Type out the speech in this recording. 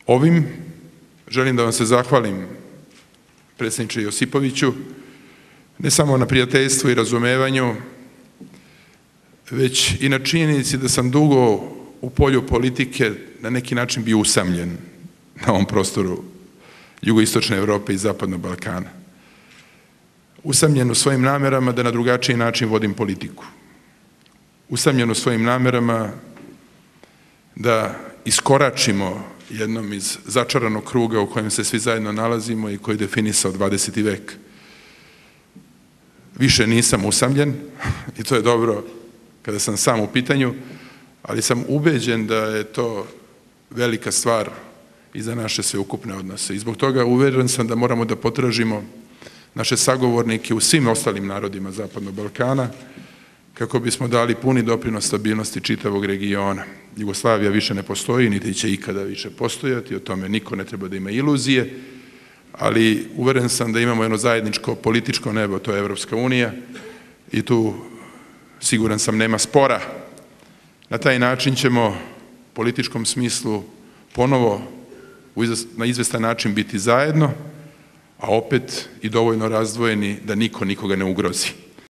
Ovim želim da vam se zahvalim, predsjedniče Josipoviću, ne samo na prijateljstvu i razumevanju, već i na činjenici da sam dugo u polju politike na neki način bio usamljen na ovom prostoru jugoistočne Evrope i zapadnog Balkana. Usamljen u svojim namerama da na drugačiji način vodim politiku. Usamljen u svojim namerama da iskoračimo jednom iz začaranog kruga u kojem se svi zajedno nalazimo i koji je definisao 20. vek. Više nisam usamljen i to je dobro kada sam sam u pitanju, ali sam ubeđen da je to velika stvar i za naše sveukupne odnose. I zbog toga uveren sam da moramo da potražimo naše sagovornike u svim ostalim narodima Zapadnog Balkana kako bismo dali puni doprinos stabilnosti čitavog regiona. Jugoslavija više ne postoji, niti će ikada više postojati, o tome niko ne treba da ima iluzije, ali uveren sam da imamo jedno zajedničko političko nebo, to je Evropska unija, i tu siguran sam nema spora. Na taj način ćemo u političkom smislu ponovo na izvestan način biti zajedno, a opet i dovoljno razdvojeni da niko nikoga ne ugrozi.